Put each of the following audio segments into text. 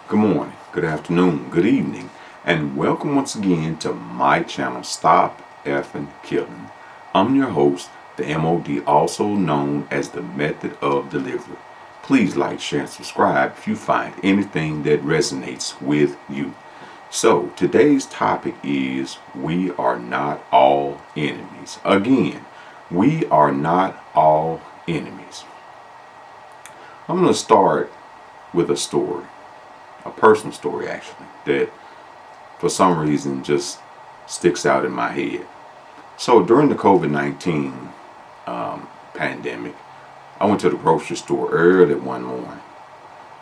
Good morning, good afternoon, good evening, and welcome once again to my channel, Stop Effing Killing. I'm your host, the MOD, also known as the Method of Delivery. Please like, share, and subscribe if you find anything that resonates with you. So, today's topic is we are not all enemies. Again, we are not all enemies. I'm going to start with a story. A personal story actually that for some reason just sticks out in my head. So during the COVID-19 pandemic, I went to the grocery store early one morning,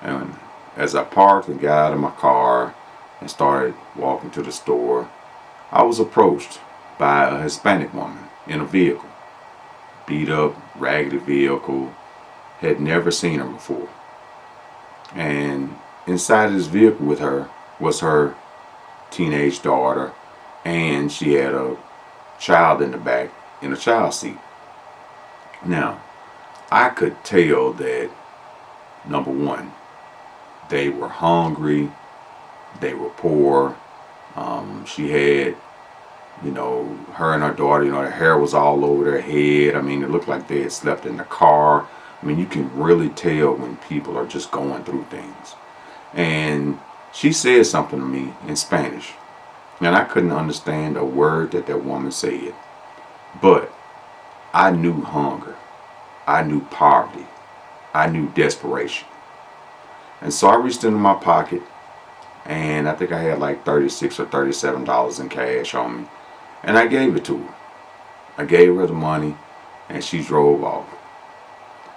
and as I parked and got out of my car and started walking to the store, I was approached by a Hispanic woman in a vehicle, beat up, raggedy vehicle, had never seen her before. And inside this vehicle with her was her teenage daughter, and she had a child in the back in a child seat. Now, I could tell that, number one, they were hungry, they were poor. She had, her and her daughter, their hair was all over their head. I mean, it looked like they had slept in the car. I mean, you can really tell when people are just going through things. And she said something to me in Spanish, and I couldn't understand a word that woman said. But I knew hunger, I knew poverty, I knew desperation. And so I reached into my pocket, and I think I had like $36 or $37 in cash on me, and I gave it to her. I gave her the money, and she drove off.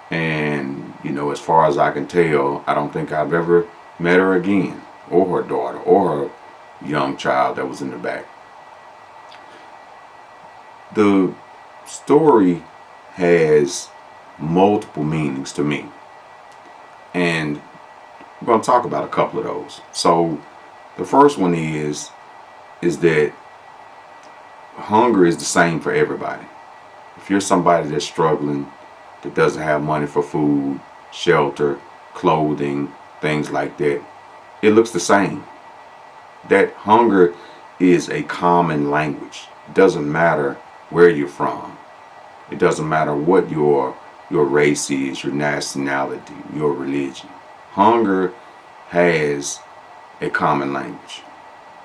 And as far as I can tell, I don't think I've ever met her again, or her daughter, or her young child that was in the back. The story has multiple meanings to me, and we're going to talk about a couple of those. So the first one is that hunger is the same for everybody. If you're somebody that's struggling, that doesn't have money for food, shelter, clothing, things like that, it looks the same. That hunger is a common language. It doesn't matter where you're from. It doesn't matter what your race is, your nationality, your religion. Hunger has a common language,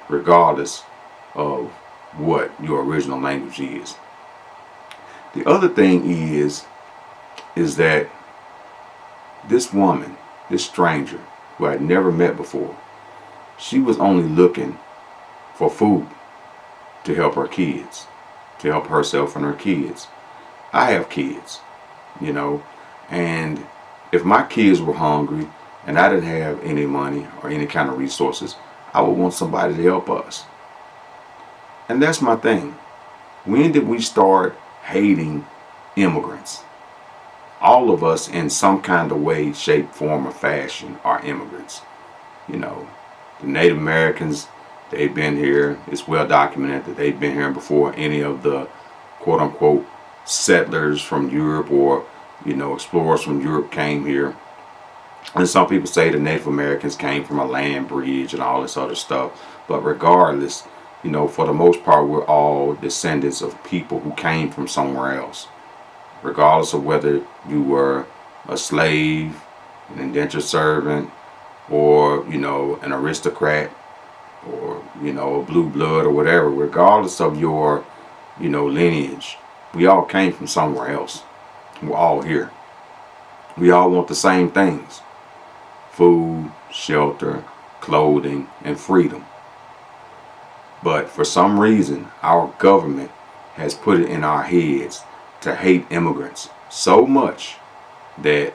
regardless of what your original language is. The other thing is that this woman, this stranger who I'd never met before, she was only looking for food to help her kids, to help herself and her kids. I have kids, and if my kids were hungry and I didn't have any money or any kind of resources, I would want somebody to help us. And that's my thing. When did we start hating immigrants? All of us in some kind of way, shape, form, or fashion are immigrants. The Native Americans, they've been here. It's well documented that they've been here before any of the quote unquote settlers from Europe or, explorers from Europe came here. And some people say the Native Americans came from a land bridge and all this other stuff. But regardless, for the most part, we're all descendants of people who came from somewhere else. Regardless of whether you were a slave, an indentured servant, or, an aristocrat, or, a blue blood or whatever, regardless of your, lineage, we all came from somewhere else. We're all here. We all want the same things: food, shelter, clothing, and freedom. But for some reason, our government has put it in our heads to hate immigrants so much that,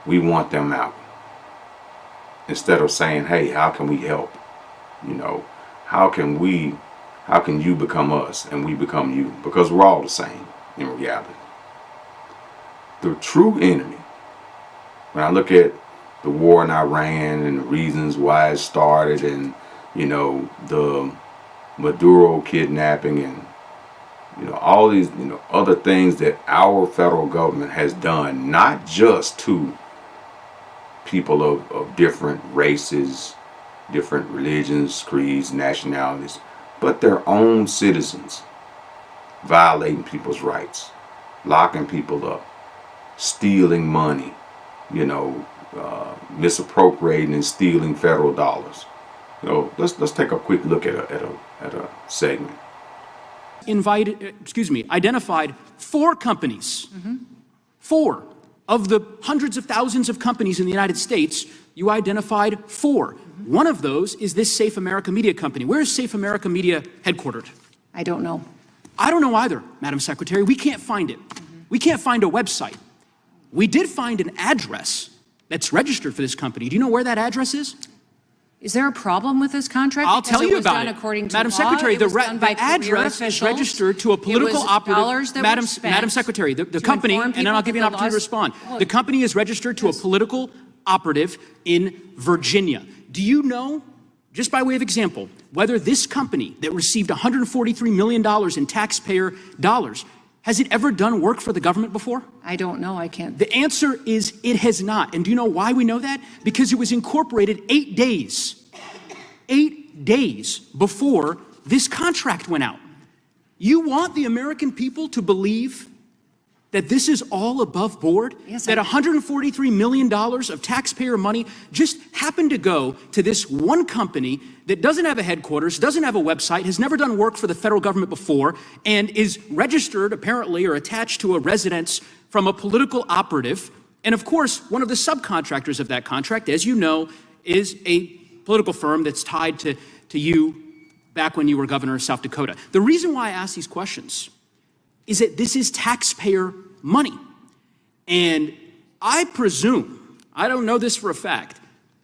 we want them out. Instead of saying, hey, how can we help? How can you become us and we become you? Because we're all the same in reality. The true enemy, when I look at the war in Iran and the reasons why it started, and, the Maduro kidnapping, and all these other things that our federal government has done, not just to people of different races, different religions, creeds, nationalities, but their own citizens violating people's rights, locking people up, stealing money, misappropriating and stealing federal dollars. Let's take a quick look at a segment. Identified 4 companies. Mm-hmm. 4 of the hundreds of thousands of companies in the United States. You identified 4. Mm-hmm. One of those is this Safe America Media company. Where is Safe America Media headquartered? I don't know. I don't know either, Madam Secretary. We can't find it. Mm-hmm. We can't find a website. We did find an address that's registered for this company. Do you know where that address is? Is there a problem with this contract? I'll tell you about it. According to Madam law, Secretary, the address is registered to a political operative. Madam Secretary, the company, and then I'll give you an opportunity to respond. The company is registered to a political operative in Virginia. Do you know, just by way of example, whether this company that received $143 million in taxpayer dollars, has it ever done work for the government before? I don't know. I can't. The answer is it has not. And do you know why we know that? Because it was incorporated 8 days before this contract went out. You want the American people to believe that this is all above board? Yes, that $143 million of taxpayer money just happened to go to this one company that doesn't have a headquarters, doesn't have a website, has never done work for the federal government before, and is registered apparently or attached to a residence from a political operative. And of course, one of the subcontractors of that contract, as you know, is a political firm that's tied to you back when you were governor of South Dakota. The reason why I ask these questions is that this is taxpayer money. And I presume, I don't know this for a fact,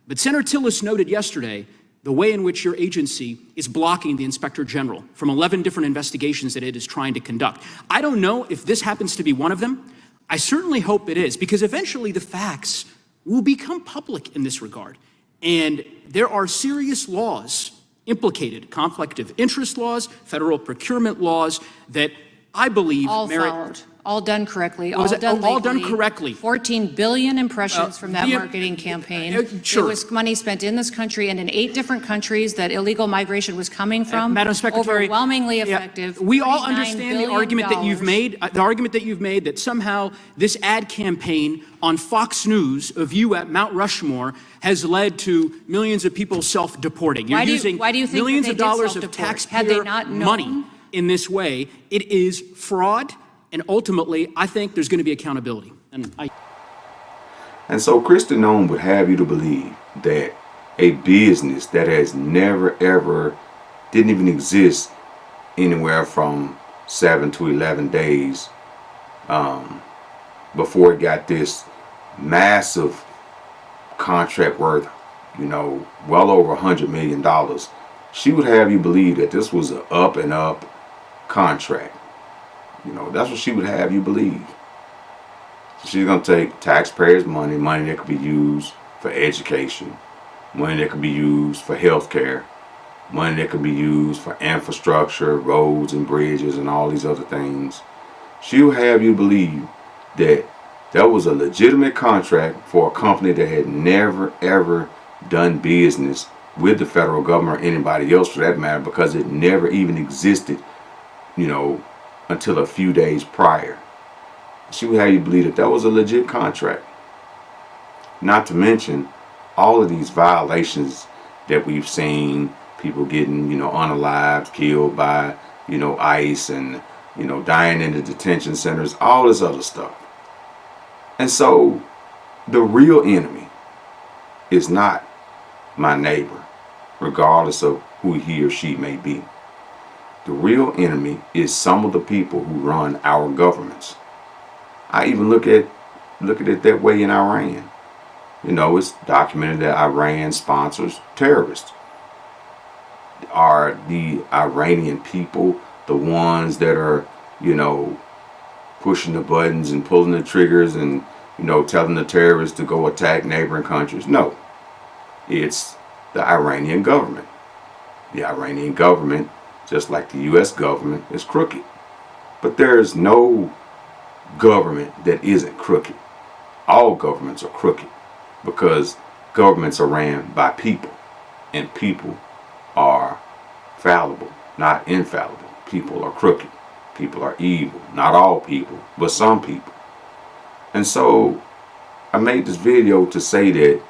but Senator Tillis noted yesterday the way in which your agency is blocking the Inspector General from 11 different investigations that it is trying to conduct. I don't know if this happens to be one of them. I certainly hope it is, because eventually the facts will become public in this regard. And there are serious laws implicated, conflict of interest laws, federal procurement laws, that I believe followed, all done correctly, all done correctly. 14 billion impressions from that marketing campaign. Sure. It was money spent in this country and in 8 different countries that illegal migration was coming from. Madam Secretary, overwhelmingly effective. We all understand the argument that you've made. That somehow this ad campaign on Fox News of you at Mount Rushmore has led to millions of people self-deporting. You're using millions of dollars of taxpayer money in this way. It is fraud, and ultimately, I think there's going to be accountability. And so Kristen Noem would have you to believe that a business that has never ever, didn't even exist anywhere from 7 to 11 days before it got this massive contract worth, well over $100 million. She would have you believe that this was an up and up contract. That's what she would have you believe. She's going to take taxpayers' money that could be used for education, money that could be used for health care, money that could be used for infrastructure, roads and bridges and all these other things. She'll have you believe that that was a legitimate contract for a company that had never ever done business with the federal government or anybody else for that matter, because it never even existed, until a few days prior. She would have you believe that that was a legit contract. Not to mention all of these violations that we've seen, people getting, unalived, killed by, ICE, and, dying in the detention centers, all this other stuff. And so the real enemy is not my neighbor, regardless of who he or she may be. The real enemy is some of the people who run our governments. I even look at it that way in Iran. It's documented that Iran sponsors terrorists. Are the Iranian people the ones that are, pushing the buttons and pulling the triggers and, telling the terrorists to go attack neighboring countries? No. It's the Iranian government. The Iranian government, just like the U.S. government, is crooked. But there is no government that isn't crooked. All governments are crooked. because governments are ran by people, and people are fallible, not infallible. People are crooked. People are evil. Not all people, but some people. And so I made this video to say that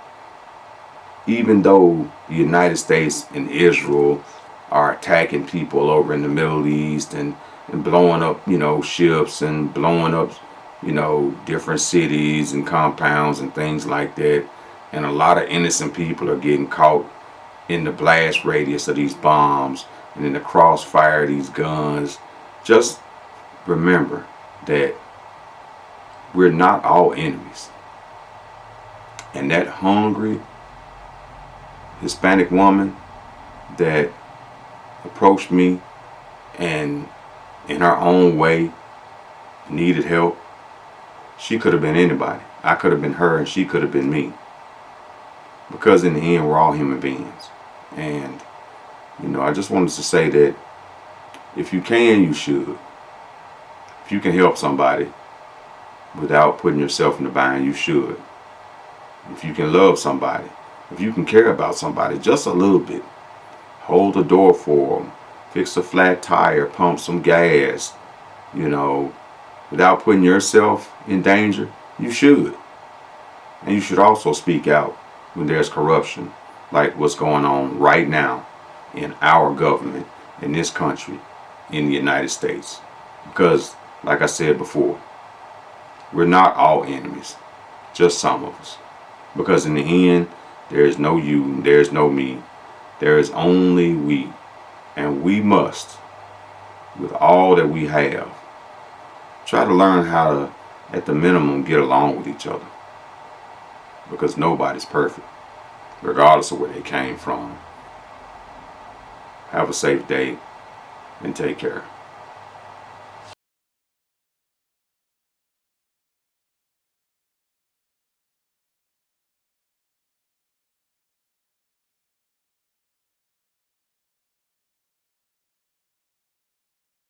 even though the United States and Israel are attacking people over in the Middle East and blowing up, ships and blowing up, different cities and compounds and things like that, and a lot of innocent people are getting caught in the blast radius of these bombs and in the crossfire of these guns. Just remember that we're not all enemies. And that hungry Hispanic woman that approached me and in her own way needed help, she could have been anybody. I could have been her and she could have been me. Because in the end, we're all human beings. And, I just wanted to say that if you can, you should. If you can help somebody without putting yourself in the bind, you should. If you can love somebody, if you can care about somebody just a little bit, hold the door for them, fix a flat tire, pump some gas, without putting yourself in danger, you should. And you should also speak out when there's corruption, like what's going on right now in our government, in this country, in the United States. Because, like I said before, we're not all enemies, just some of us. Because in the end, there is no you, there is no me, there is only we. And we must, with all that we have, try to learn how to, at the minimum, get along with each other. Because nobody's perfect, regardless of where they came from. Have a safe day and take care.